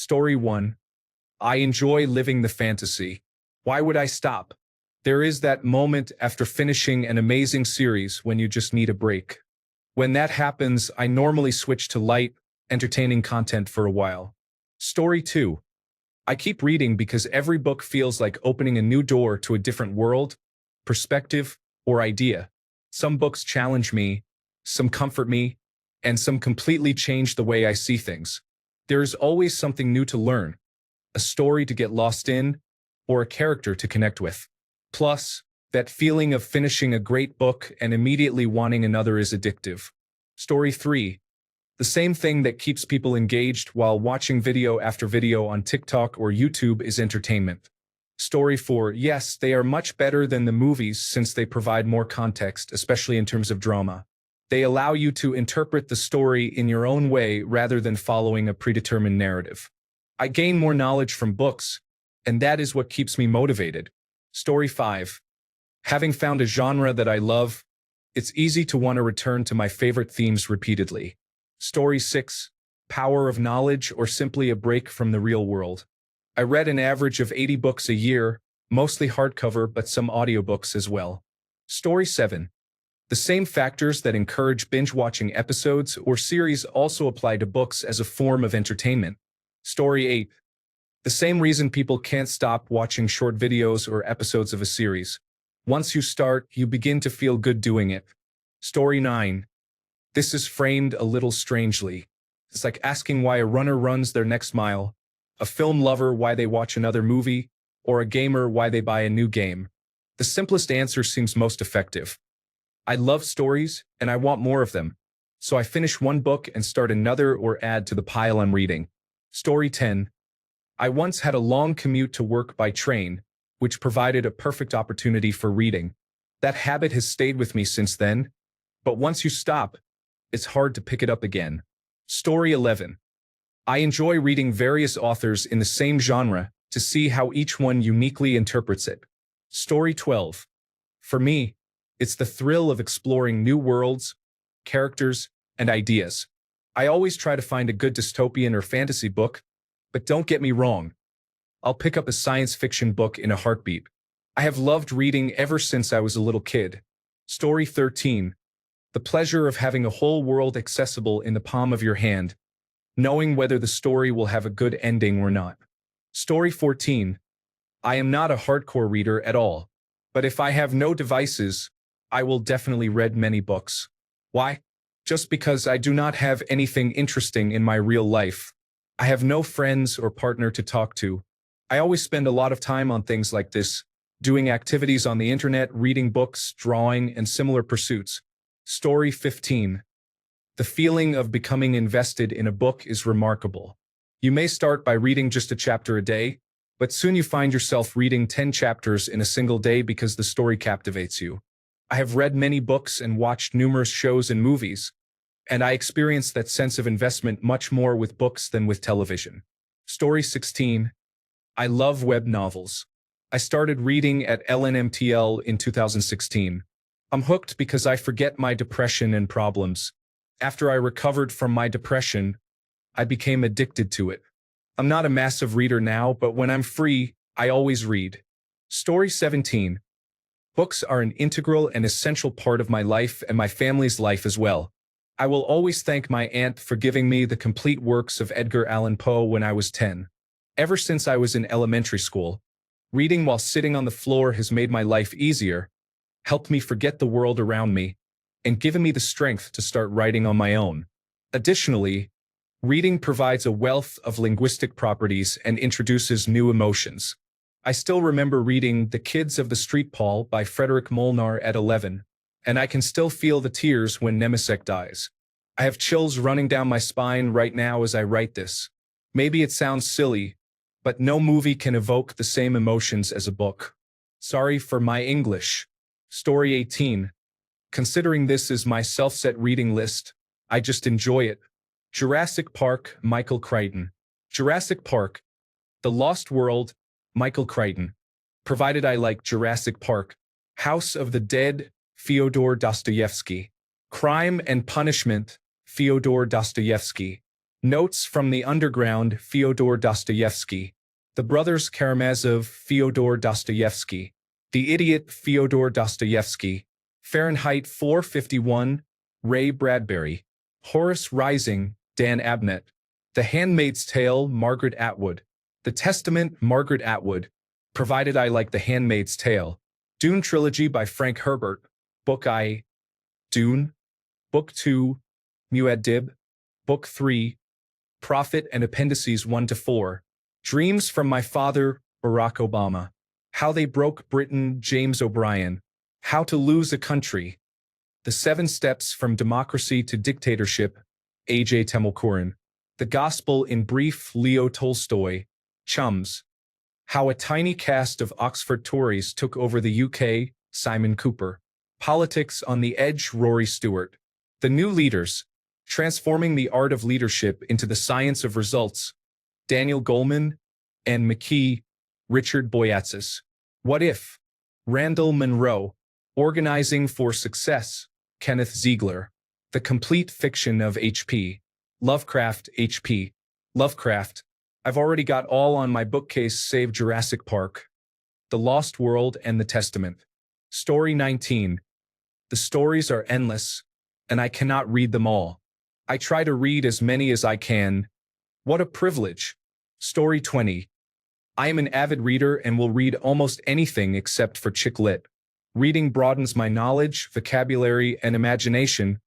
Story 1. I enjoy living the fantasy. Why would I stop? There is that moment after finishing an amazing series when you just need a break. When that happens, I normally switch to light, entertaining content for a while. Story 2. I keep reading because every book feels like opening a new door to a different world, perspective, or idea. Some books challenge me, some comfort me, and some completely change the way I see things. There is always something new to learn, a story to get lost in, or a character to connect with. Plus, that feeling of finishing a great book and immediately wanting another is addictive. Story 3. The same thing that keeps people engaged while watching video after video on TikTok or YouTube is entertainment. Story 4. Yes, they are much better than the movies since they provide more context, especially in terms of drama. They allow you to interpret the story in your own way rather than following a predetermined narrative. I gain more knowledge from books, and that is what keeps me motivated. Story 5. Having found a genre that I love, it's easy to want to return to my favorite themes repeatedly. Story 6. Power of knowledge or simply a break from the real world. I read an average of 80 books a year, mostly hardcover but some audiobooks as well. Story 7. The same factors that encourage binge-watching episodes or series also apply to books as a form of entertainment. Story 8. The same reason people can't stop watching short videos or episodes of a series. Once you start, you begin to feel good doing it. Story 9. This is framed a little strangely. It's like asking why a runner runs their next mile, a film lover why they watch another movie, or a gamer why they buy a new game. The simplest answer seems most effective. I love stories, and I want more of them. So I finish one book and start another or add to the pile I'm reading. Story 10. I once had a long commute to work by train, which provided a perfect opportunity for reading. That habit has stayed with me since then, but once you stop, it's hard to pick it up again. Story 11. I enjoy reading various authors in the same genre to see how each one uniquely interprets it. Story 12. For me, it's the thrill of exploring new worlds, characters, and ideas. I always try to find a good dystopian or fantasy book, but don't get me wrong. I'll pick up a science fiction book in a heartbeat. I have loved reading ever since I was a little kid. Story 13. The pleasure of having a whole world accessible in the palm of your hand, knowing whether the story will have a good ending or not. Story 14. I am not a hardcore reader at all, but if I have no devices, I will definitely read many books. Why? Just because I do not have anything interesting in my real life. I have no friends or partner to talk to. I always spend a lot of time on things like this, doing activities on the internet, reading books, drawing, and similar pursuits. Story 15. The feeling of becoming invested in a book is remarkable. You may start by reading just a chapter a day, but soon you find yourself reading 10 chapters in a single day because the story captivates you. I have read many books and watched numerous shows and movies, and I experience that sense of investment much more with books than with television. Story 16. I love web novels. I started reading at LNMTL in 2016. I'm hooked because I forget my depression and problems. After I recovered from my depression, I became addicted to it. I'm not a massive reader now, but when I'm free, I always read. Story 17. Books are an integral and essential part of my life and my family's life as well. I will always thank my aunt for giving me the complete works of Edgar Allan Poe when I was 10. Ever since I was in elementary school, reading while sitting on the floor has made my life easier, helped me forget the world around me, and given me the strength to start writing on my own. Additionally, reading provides a wealth of linguistic properties and introduces new emotions. I still remember reading The Kids of the Street Paul by Frederick Molnar at 11, and I can still feel the tears when Nemesek dies. I have chills running down my spine right now as I write this. Maybe it sounds silly, but no movie can evoke the same emotions as a book. Sorry for my English. Story 18. Considering this is my self-set reading list, I just enjoy it. Jurassic Park, Michael Crichton. Jurassic Park, The Lost World, Michael Crichton. Provided I like Jurassic Park. House of the Dead, Fyodor Dostoevsky. Crime and Punishment, Fyodor Dostoevsky. Notes from the Underground, Fyodor Dostoevsky. The Brothers Karamazov, Fyodor Dostoevsky. The Idiot, Fyodor Dostoevsky. Fahrenheit 451, Ray Bradbury. Horace Rising, Dan Abnett. The Handmaid's Tale, Margaret Atwood. The Testament, Margaret Atwood. Provided I like The Handmaid's Tale. Dune Trilogy by Frank Herbert. Book I. Dune. Book 2. Muad'Dib. Book 3. Prophet and Appendices 1 to 4. Dreams from My Father, Barack Obama. How They Broke Britain, James O'Brien. How to Lose a Country. The 7 Steps from Democracy to Dictatorship, A.J. Temelkuran. The Gospel in Brief, Leo Tolstoy. Chums. How a Tiny Cast of Oxford Tories Took Over the UK, Simon Cooper. Politics on the Edge, Rory Stewart. The New Leaders. Transforming the Art of Leadership into the Science of Results, Daniel Goleman and McKee, Richard Boyatzis. What If? Randall Munroe. Organizing for Success, Kenneth Ziegler. The Complete Fiction of H.P. Lovecraft, H.P. Lovecraft. I've already got all on my bookcase save Jurassic Park. The Lost World and the Testament. Story 19. The stories are endless, and I cannot read them all. I try to read as many as I can. What a privilege. Story 20. I am an avid reader and will read almost anything except for chick lit. Reading broadens my knowledge, vocabulary, and imagination,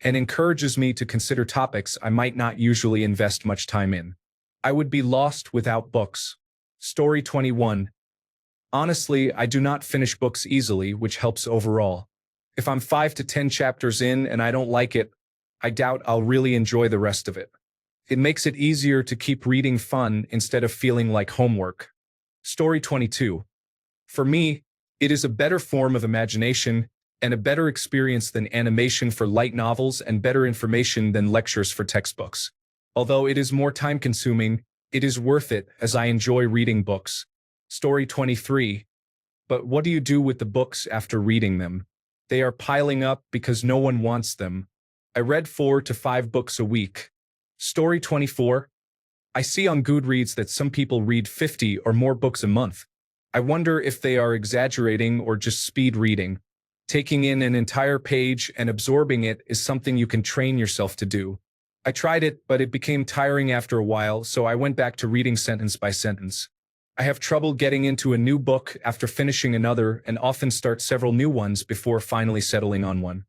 and encourages me to consider topics I might not usually invest much time in. I would be lost without books. Story 21. Honestly, I do not finish books easily, which helps overall. If I'm 5 to 10 chapters in and I don't like it, I doubt I'll really enjoy the rest of it. It makes it easier to keep reading fun instead of feeling like homework. Story 22. For me, it is a better form of imagination and a better experience than animation for light novels and better information than lectures for textbooks. Although it is more time-consuming, it is worth it as I enjoy reading books. Story 23. But what do you do with the books after reading them? They are piling up because no one wants them. I read 4 to 5 books a week. Story 24. I see on Goodreads that some people read 50 or more books a month. I wonder if they are exaggerating or just speed reading. Taking in an entire page and absorbing it is something you can train yourself to do. I tried it, but it became tiring after a while, so I went back to reading sentence by sentence. I have trouble getting into a new book after finishing another and often start several new ones before finally settling on one.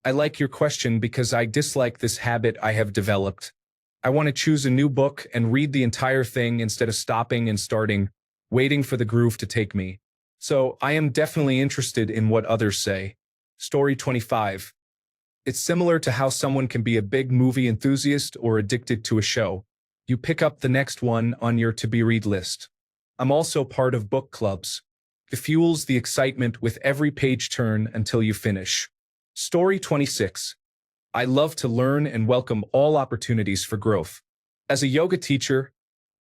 I like your question because I dislike this habit I have developed. I want to choose a new book and read the entire thing instead of stopping and starting, waiting for the groove to take me. So I am definitely interested in what others say. Story 25. It's similar to how someone can be a big movie enthusiast or addicted to a show. You pick up the next one on your to-be-read list. I'm also part of book clubs. It fuels the excitement with every page turn until you finish. Story 26. I love to learn and welcome all opportunities for growth. As a yoga teacher,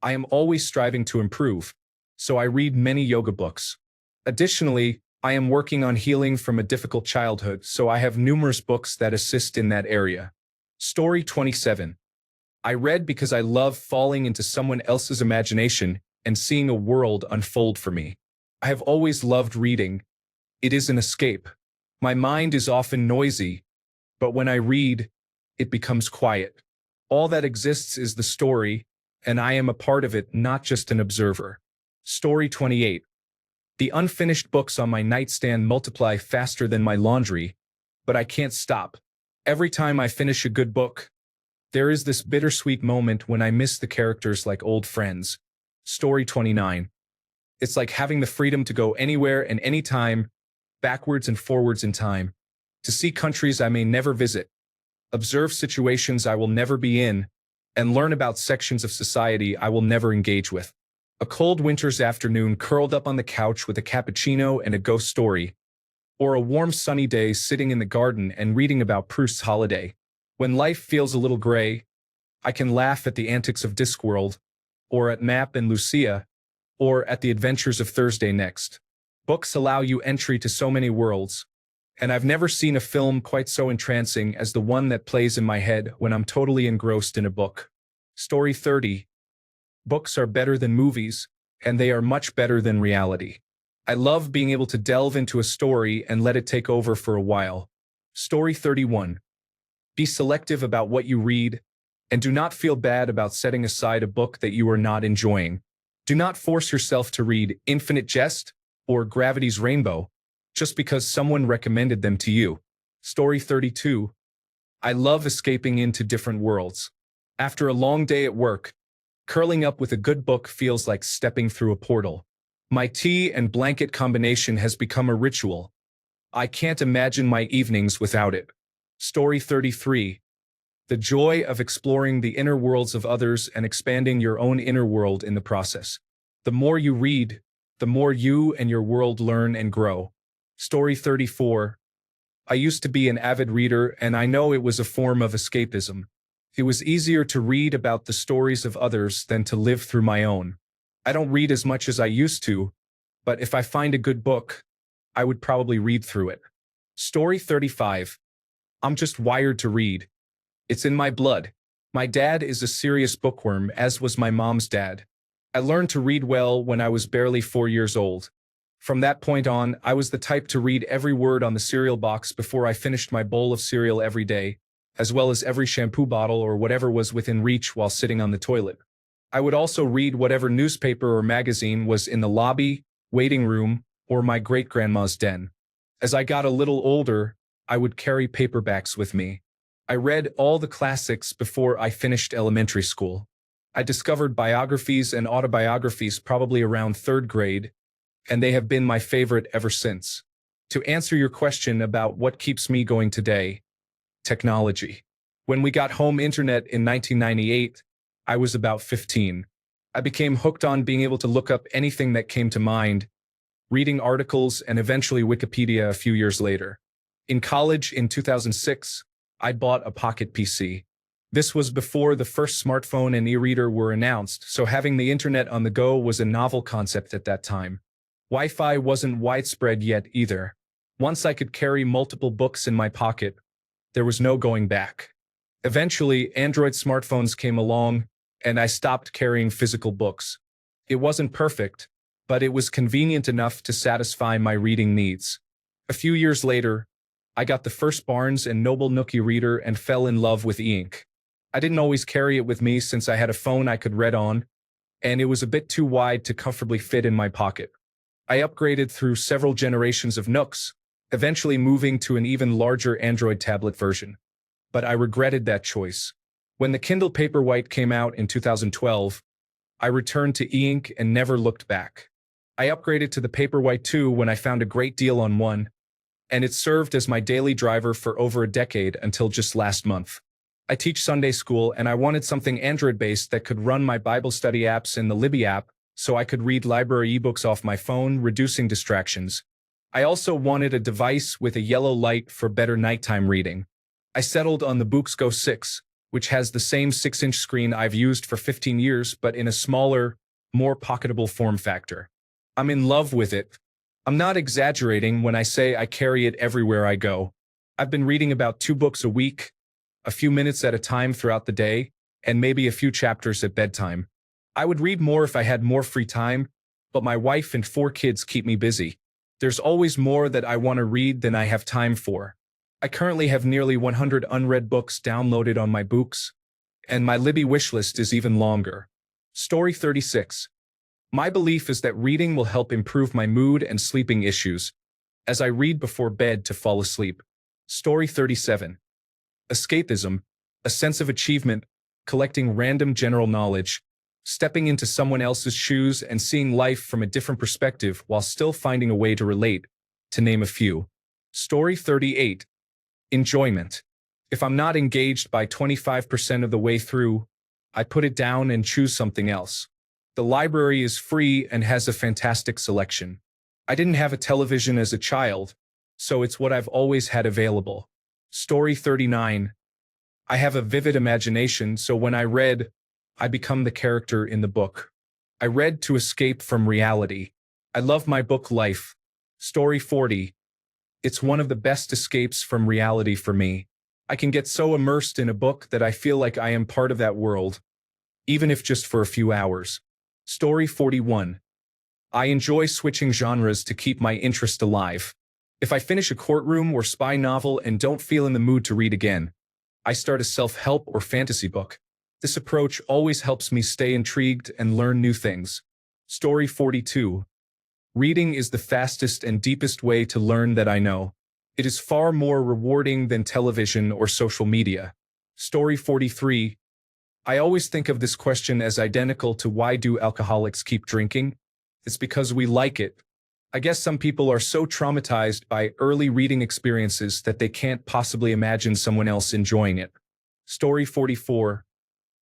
I am always striving to improve, so I read many yoga books. Additionally, I am working on healing from a difficult childhood, so I have numerous books that assist in that area. Story 27. I read because I love falling into someone else's imagination and seeing a world unfold for me. I have always loved reading. It is an escape. My mind is often noisy, but when I read, it becomes quiet. All that exists is the story, and I am a part of it, not just an observer. Story 28. The unfinished books on my nightstand multiply faster than my laundry, but I can't stop. Every time I finish a good book, there is this bittersweet moment when I miss the characters like old friends. Story 29. It's like having the freedom to go anywhere and anytime, backwards and forwards in time, to see countries I may never visit, observe situations I will never be in, and learn about sections of society I will never engage with. A cold winter's afternoon curled up on the couch with a cappuccino and a ghost story, or a warm sunny day sitting in the garden and reading about Proust's Holiday. When life feels a little gray, I can laugh at the antics of Discworld, or at Map and Lucia, or at the adventures of Thursday Next. Books allow you entry to so many worlds, and I've never seen a film quite so entrancing as the one that plays in my head when I'm totally engrossed in a book. Story 30. Books are better than movies, and they are much better than reality. I love being able to delve into a story and let it take over for a while. Story 31. Be selective about what you read, and do not feel bad about setting aside a book that you are not enjoying. Do not force yourself to read Infinite Jest or Gravity's Rainbow just because someone recommended them to you. Story 32. I love escaping into different worlds. After a long day at work, curling up with a good book feels like stepping through a portal. My tea and blanket combination has become a ritual. I can't imagine my evenings without it. Story 33. The joy of exploring the inner worlds of others and expanding your own inner world in the process. The more you read, the more you and your world learn and grow. Story 34. I used to be an avid reader, and I know it was a form of escapism. It was easier to read about the stories of others than to live through my own. I don't read as much as I used to, but if I find a good book, I would probably read through it. Story 35. I'm just wired to read. It's in my blood. My dad is a serious bookworm, as was my mom's dad. I learned to read well when I was barely 4 years old. From that point on, I was the type to read every word on the cereal box before I finished my bowl of cereal every day, as well as every shampoo bottle or whatever was within reach while sitting on the toilet. I would also read whatever newspaper or magazine was in the lobby, waiting room, or my great-grandma's den. As I got a little older, I would carry paperbacks with me. I read all the classics before I finished elementary school. I discovered biographies and autobiographies probably around 3rd grade, and they have been my favorite ever since. To answer your question about what keeps me going today, technology. When we got home internet in 1998, I was about 15. I became hooked on being able to look up anything that came to mind, reading articles and eventually Wikipedia a few years later. In college in 2006, I bought a pocket PC. This was before the first smartphone and e-reader were announced, so having the internet on the go was a novel concept at that time. Wi-Fi wasn't widespread yet either. Once I could carry multiple books in my pocket, there was no going back. Eventually, Android smartphones came along, and I stopped carrying physical books. It wasn't perfect, but it was convenient enough to satisfy my reading needs. A few years later, I got the first Barnes & Noble Nook e-reader and fell in love with e-ink. I didn't always carry it with me since I had a phone I could read on, and it was a bit too wide to comfortably fit in my pocket. I upgraded through several generations of Nooks, eventually moving to an even larger Android tablet version. But I regretted that choice. When the Kindle Paperwhite came out in 2012, I returned to e-ink and never looked back. I upgraded to the Paperwhite 2 when I found a great deal on one, and it served as my daily driver for over a decade until just last month. I teach Sunday school, and I wanted something Android-based that could run my Bible study apps in the Libby app, so I could read library ebooks off my phone, reducing distractions. I also wanted a device with a yellow light for better nighttime reading. I settled on the BooksGo 6, which has the same 6-inch screen I've used for 15 years, but in a smaller, more pocketable form factor. I'm in love with it. I'm not exaggerating when I say I carry it everywhere I go. I've been reading about 2 books a week, a few minutes at a time throughout the day, and maybe a few chapters at bedtime. I would read more if I had more free time, but my wife and 4 kids keep me busy. There's always more that I want to read than I have time for. I currently have nearly 100 unread books downloaded on my books, and my Libby wishlist is even longer. Story 36. My belief is that reading will help improve my mood and sleeping issues, as I read before bed to fall asleep. Story 37. Escapism, a sense of achievement, collecting random general knowledge, stepping into someone else's shoes and seeing life from a different perspective while still finding a way to relate, to name a few. Story 38. Enjoyment. If I'm not engaged by 25% of the way through, I put it down and choose something else. The library is free and has a fantastic selection. I didn't have a television as a child, so it's what I've always had available. Story 39. I have a vivid imagination, so when I read, I become the character in the book. I read to escape from reality. I love my book life. Story 40. It's one of the best escapes from reality for me. I can get so immersed in a book that I feel like I am part of that world. even if just for a few hours. Story 41. I enjoy switching genres to keep my interest alive. If I finish a courtroom or spy novel and don't feel in the mood to read again, I start a self-help or fantasy book. This approach always helps me stay intrigued and learn new things. Story 42. Reading is the fastest and deepest way to learn that I know. It is far more rewarding than television or social media. Story 43. I always think of this question as identical to why do alcoholics keep drinking? It's because we like it. I guess some people are so traumatized by early reading experiences that they can't possibly imagine someone else enjoying it. Story 44.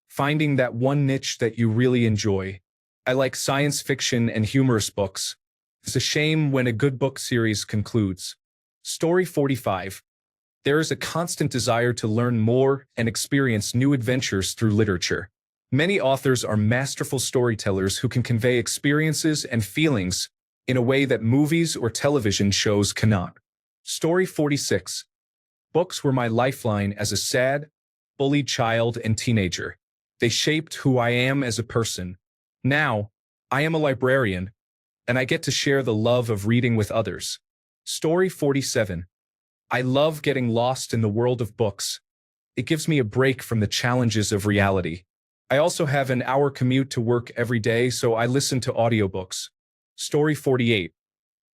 Finding that one niche that you really enjoy. I like science fiction and humorous books. It's a shame when a good book series concludes. Story 45. There is a constant desire to learn more and experience new adventures through literature. Many authors are masterful storytellers who can convey experiences and feelings in a way that movies or television shows cannot. Story 46. Books were my lifeline as a sad, bullied child and teenager. They shaped who I am as a person. Now, I am a librarian, and I get to share the love of reading with others. Story 47. I love getting lost in the world of books. It gives me a break from the challenges of reality. I also have an hour commute to work every day, so I listen to audiobooks. Story 48.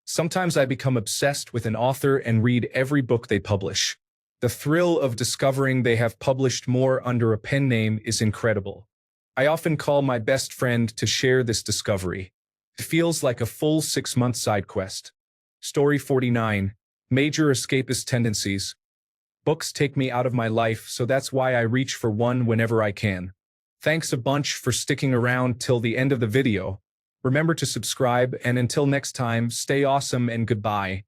Sometimes I become obsessed with an author and read every book they publish. The thrill of discovering they have published more under a pen name is incredible. I often call my best friend to share this discovery. It feels like a full 6-month side quest. Story 49. Major escapist tendencies. Books take me out of my life, so that's why I reach for one whenever I can. Thanks a bunch for sticking around till the end of the video. Remember to subscribe, and until next time, stay awesome and goodbye.